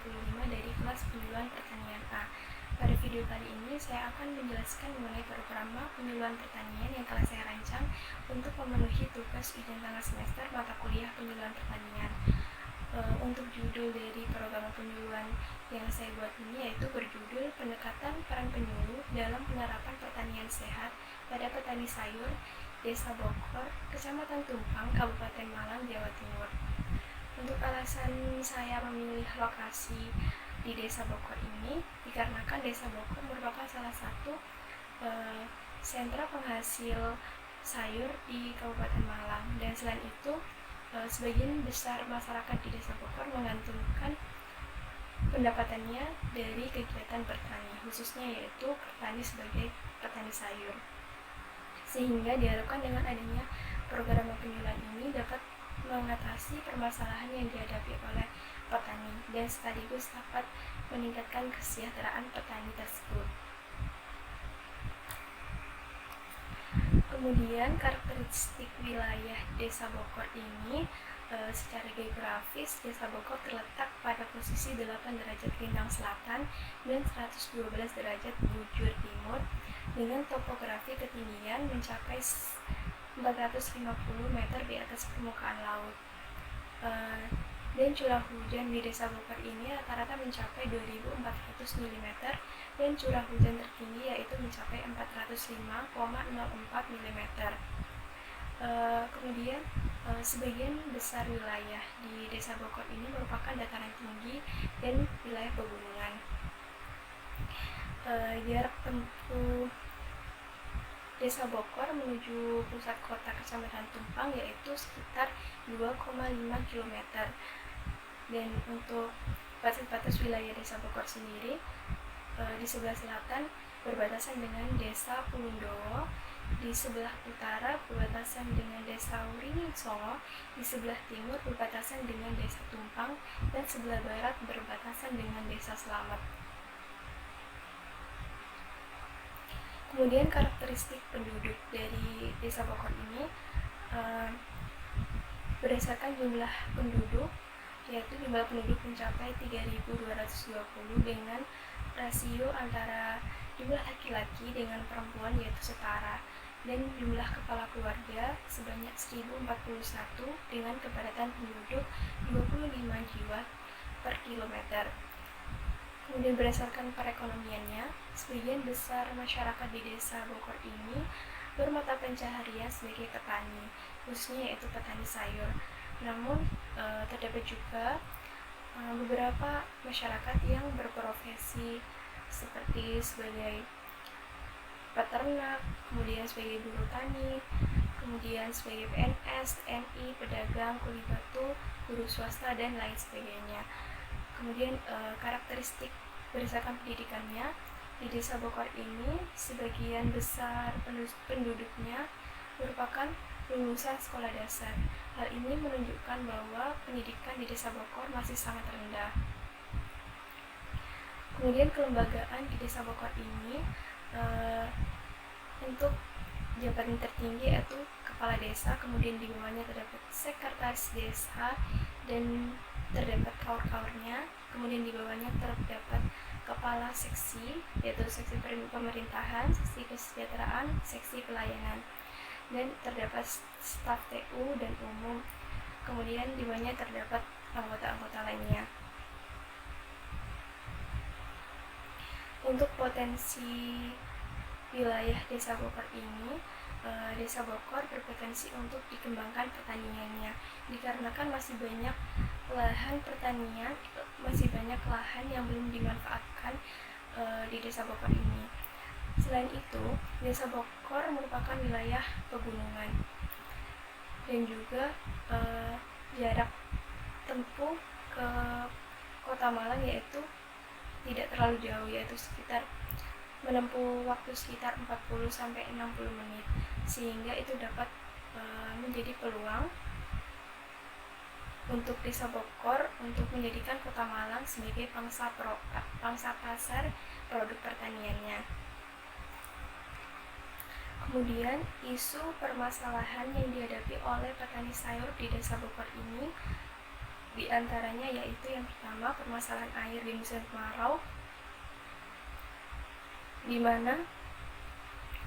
65 dari kelas penyuluhan pertanian A. Pada video kali ini saya akan menjelaskan mengenai program penyuluhan pertanian yang telah saya rancang untuk memenuhi tugas ujian tengah semester mata kuliah penyuluhan pertanian. Untuk judul dari program penyuluhan yang saya buat ini yaitu berjudul Pendekatan Peran Penyuluh dalam Penerapan Pertanian Sehat pada Petani Sayur Desa Bokor, Kecamatan Tumpang, Kabupaten Malang, Jawa Timur. Untuk alasan saya memilih lokasi di Desa Bokor ini dikarenakan Desa Bokor merupakan salah satu sentra penghasil sayur di Kabupaten Malang, dan selain itu sebagian besar masyarakat di Desa Bokor menggantungkan pendapatannya dari kegiatan bertani, khususnya yaitu bertani sebagai petani sayur. Sehingga diharapkan dengan adanya program penyuluhan ini dapat mengatasi permasalahan yang dihadapi oleh petani dan sekaligus dapat meningkatkan kesejahteraan petani tersebut. Kemudian karakteristik wilayah Desa Bokor ini secara geografis, Desa Bokor terletak pada posisi 8 derajat lintang selatan dan 112 derajat bujur timur dengan topografi ketinggian mencapai 450 meter di atas permukaan laut. Dan curah hujan di Desa Bokor ini rata-rata mencapai 2.400 mm dan curah hujan tertinggi yaitu mencapai 405,04 mm. Kemudian sebagian besar wilayah di Desa Bokor ini merupakan dataran tinggi dan wilayah pegunungan. Jarak tempuh Desa Bokor menuju pusat kota Kecamatan Tumpang yaitu sekitar 2,5 km. Dan untuk batas wilayah Desa Bokor sendiri, di sebelah selatan berbatasan dengan Desa Pulundowo, di sebelah utara berbatasan dengan Desa Wuringin Songo, di sebelah timur berbatasan dengan Desa Tumpang, dan sebelah barat berbatasan dengan Desa Slamet. Kemudian karakteristik penduduk dari Desa Bokor ini berdasarkan jumlah penduduk, yaitu jumlah penduduk mencapai 3.220 dengan rasio antara jumlah laki-laki dengan perempuan yaitu setara, dan jumlah kepala keluarga sebanyak 1.041 dengan kepadatan penduduk 25 jiwa per kilometer. Kemudian berdasarkan perekonomiannya, sebagian besar masyarakat di Desa Bokor ini bermata pencaharian sebagai petani, khususnya yaitu petani sayur. Namun terdapat juga beberapa masyarakat yang berprofesi seperti sebagai peternak, kemudian sebagai buruh tani, kemudian sebagai PNS, TNI, pedagang, kuli batu, guru swasta, dan lain sebagainya. Kemudian karakteristik berdasarkan pendidikannya, di Desa Bokor ini sebagian besar penduduknya merupakan lulusan sekolah dasar. Hal ini menunjukkan bahwa pendidikan di Desa Bokor masih sangat rendah. Kemudian kelembagaan di Desa Bokor ini untuk jabatan tertinggi yaitu kepala desa, kemudian di bawahnya terdapat sekretaris desa dan terdapat kaur-kaurnya, kemudian di bawahnya terdapat kepala seksi yaitu seksi pemerintahan, seksi kesejahteraan, seksi pelayanan, dan terdapat staf TU dan umum, kemudian di bawahnya terdapat anggota-anggota lainnya. Untuk potensi wilayah Desa Bokor ini, Desa Bokor berpotensi untuk dikembangkan pertaniannya dikarenakan masih banyak lahan pertanian, masih banyak lahan yang belum dimanfaatkan di Desa Bokor ini. Selain itu, Desa Bokor merupakan wilayah pegunungan dan juga jarak tempuh ke Kota Malang yaitu tidak terlalu jauh, yaitu sekitar menempuh waktu sekitar 40-60 menit, sehingga itu dapat menjadi peluang untuk Desa Bokor untuk menjadikan Kota Malang sebagai pangsa pasar produk pertaniannya. Kemudian isu permasalahan yang dihadapi oleh petani sayur di Desa Bokor ini Di antaranya yaitu yang pertama permasalahan air di musim kemarau, di mana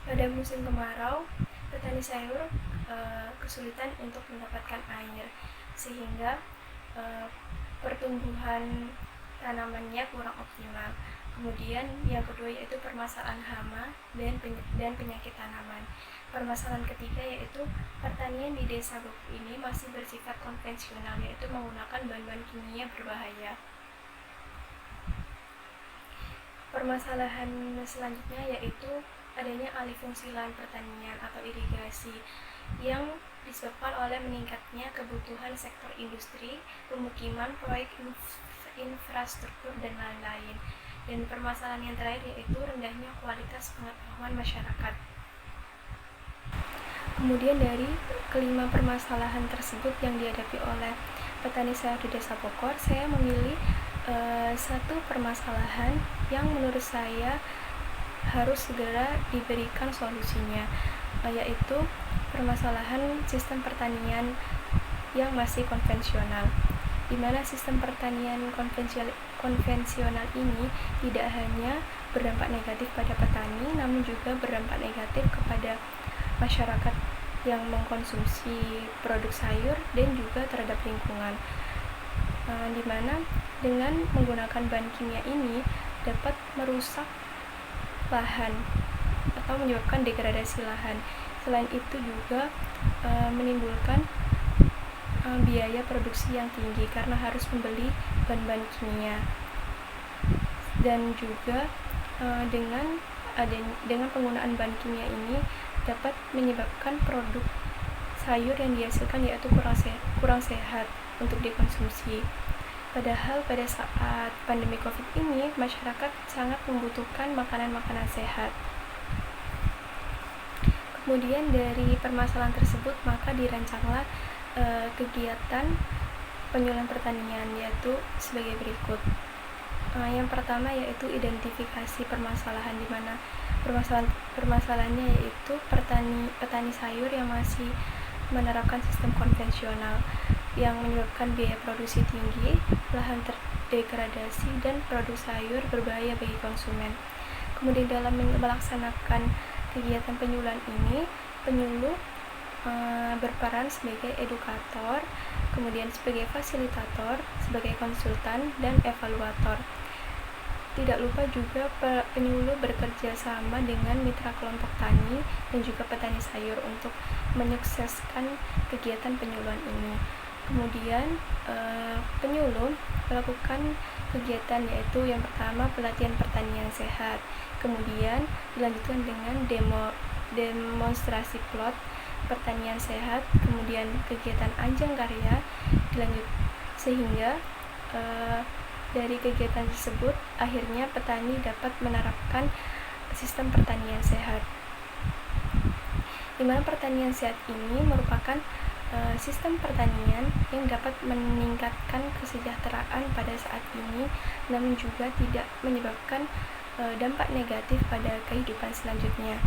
pada musim kemarau petani sayur kesulitan untuk mendapatkan air, sehingga pertumbuhan tanamannya kurang optimal. Kemudian yang kedua yaitu permasalahan hama dan penyakit tanaman. Permasalahan ketiga yaitu pertanian di desa Boku ini masih bersifat konvensional, yaitu menggunakan bahan-bahan kimia berbahaya. Permasalahan selanjutnya yaitu adanya alih fungsi lahan pertanian atau irigasi yang disebabkan oleh meningkatnya kebutuhan sektor industri, pemukiman, proyek infrastruktur, dan lain-lain. Dan permasalahan yang terakhir yaitu rendahnya kualitas pengetahuan masyarakat. Kemudian dari kelima permasalahan tersebut yang dihadapi oleh petani sayur di Desa Bokor, saya memilih satu permasalahan yang menurut saya harus segera diberikan solusinya, yaitu permasalahan sistem pertanian yang masih konvensional, di mana sistem pertanian konvensional ini tidak hanya berdampak negatif pada petani, namun juga berdampak negatif kepada masyarakat yang mengkonsumsi produk sayur dan juga terhadap lingkungan, di mana dengan menggunakan bahan kimia ini dapat merusak lahan atau menyebabkan degradasi lahan. Selain itu juga menimbulkan biaya produksi yang tinggi karena harus membeli bahan-bahan kimia, dan juga dengan penggunaan bahan kimia ini dapat menyebabkan produk sayur yang dihasilkan yaitu kurang sehat untuk dikonsumsi. Padahal pada saat pandemi COVID ini masyarakat sangat membutuhkan makanan-makanan sehat. Kemudian dari permasalahan tersebut maka dirancanglah kegiatan penyuluhan pertanian, yaitu sebagai berikut. Yang pertama yaitu identifikasi permasalahan, di mana permasalahannya yaitu petani sayur yang masih menerapkan sistem konvensional yang menyebabkan biaya produksi tinggi, lahan terdegradasi, dan produk sayur berbahaya bagi konsumen. Kemudian dalam melaksanakan kegiatan penyuluhan ini, penyuluh berperan sebagai edukator, kemudian sebagai fasilitator, sebagai konsultan, dan evaluator. Tidak lupa juga penyuluh bekerja sama dengan mitra kelompok tani dan juga petani sayur untuk menyukseskan kegiatan penyuluhan ini. Kemudian penyuluh melakukan kegiatan yaitu yang pertama pelatihan pertanian sehat, kemudian dilanjutkan dengan demonstrasi plot pertanian sehat, kemudian kegiatan ajang karya dilanjut, sehingga dari kegiatan tersebut akhirnya petani dapat menerapkan sistem pertanian sehat, di mana pertanian sehat ini merupakan sistem pertanian yang dapat meningkatkan kesejahteraan pada saat ini, namun juga tidak menyebabkan dampak negatif pada kehidupan selanjutnya.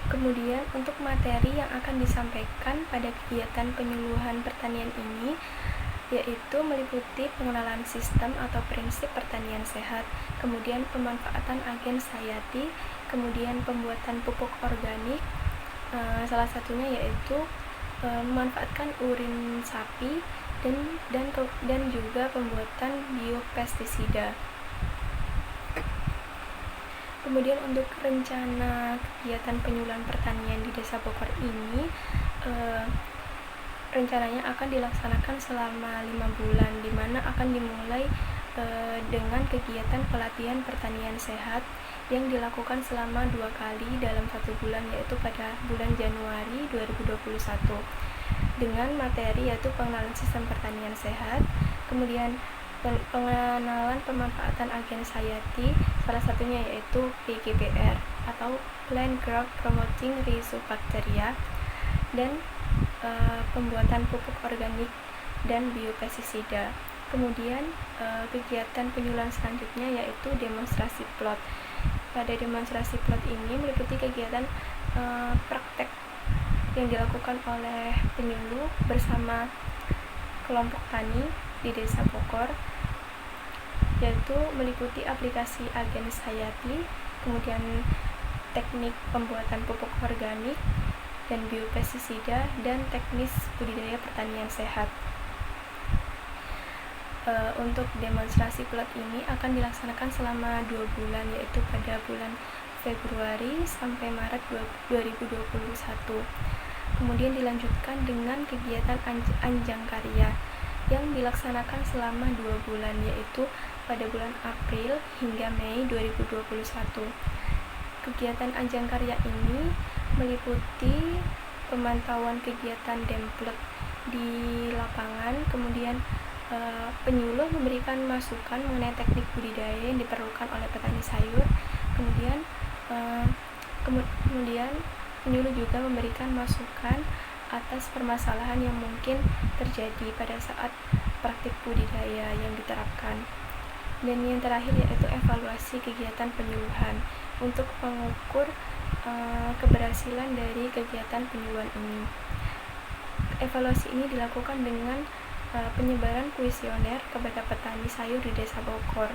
Kemudian untuk materi yang akan disampaikan pada kegiatan penyuluhan pertanian ini yaitu meliputi pengenalan sistem atau prinsip pertanian sehat, kemudian pemanfaatan agen hayati, kemudian pembuatan pupuk organik, salah satunya yaitu memanfaatkan urin sapi dan juga pembuatan biopestisida. Kemudian untuk rencana kegiatan penyuluhan pertanian di Desa Bokor ini rencananya akan dilaksanakan selama 5 bulan, di mana akan dimulai dengan kegiatan pelatihan pertanian sehat yang dilakukan selama 2 kali dalam 1 bulan, yaitu pada bulan Januari 2021 dengan materi yaitu pengenalan sistem pertanian sehat, kemudian pengenalan pemanfaatan agen hayati, salah satunya yaitu PGBR atau Plant Growth Promoting Rhizobacteria, dan pembuatan pupuk organik dan biopestisida. Kemudian kegiatan penyuluhan selanjutnya yaitu demonstrasi plot. Pada demonstrasi plot ini meliputi kegiatan praktek yang dilakukan oleh penyuluh bersama kelompok tani di Desa Bokor, yaitu meliputi aplikasi Agens Hayati, kemudian teknik pembuatan pupuk organik dan biopestisida, dan teknis budidaya pertanian sehat. Untuk demonstrasi pilot ini akan dilaksanakan selama 2 bulan, yaitu pada bulan Februari sampai Maret 2021. Kemudian dilanjutkan dengan kegiatan Anjang Karya yang dilaksanakan selama 2 bulan, yaitu pada bulan April hingga Mei 2021. Kegiatan Anjang Karya ini meliputi pemantauan kegiatan Demplek di lapangan, kemudian penyuluh memberikan masukan mengenai teknik budidaya yang diperlukan oleh petani sayur, kemudian penyuluh juga memberikan masukan atas permasalahan yang mungkin terjadi pada saat praktik budidaya yang diterapkan. Dan yang terakhir yaitu evaluasi kegiatan penyuluhan untuk mengukur keberhasilan dari kegiatan penyuluhan ini. Evaluasi ini dilakukan dengan penyebaran kuesioner kepada petani sayur di Desa Bokor.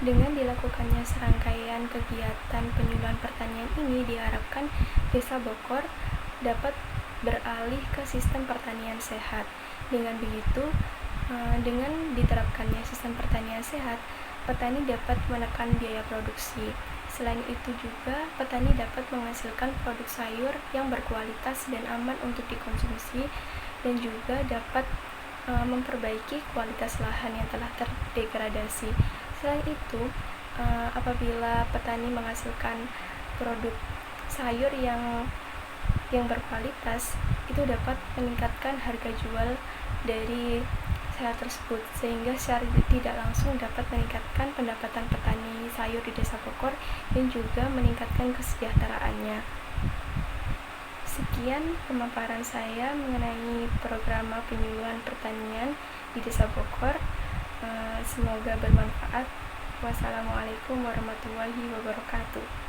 Dengan dilakukannya serangkaian kegiatan penyuluhan pertanian ini, diharapkan Desa Bokor dapat beralih ke sistem pertanian sehat. Dengan begitu, dengan diterapkannya sistem pertanian sehat, petani dapat menekan biaya produksi. Selain itu juga, petani dapat menghasilkan produk sayur yang berkualitas dan aman untuk dikonsumsi, dan juga dapat memperbaiki kualitas lahan yang telah terdegradasi. Selain itu, apabila petani menghasilkan produk sayur yang berkualitas, itu dapat meningkatkan harga jual dari sayur tersebut, sehingga secara tidak langsung dapat meningkatkan pendapatan petani sayur di Desa Bokor dan juga meningkatkan kesejahteraannya. Sekian pemaparan saya mengenai program penyuluhan pertanian di Desa Bokor. Semoga bermanfaat. Wassalamualaikum warahmatullahi wabarakatuh.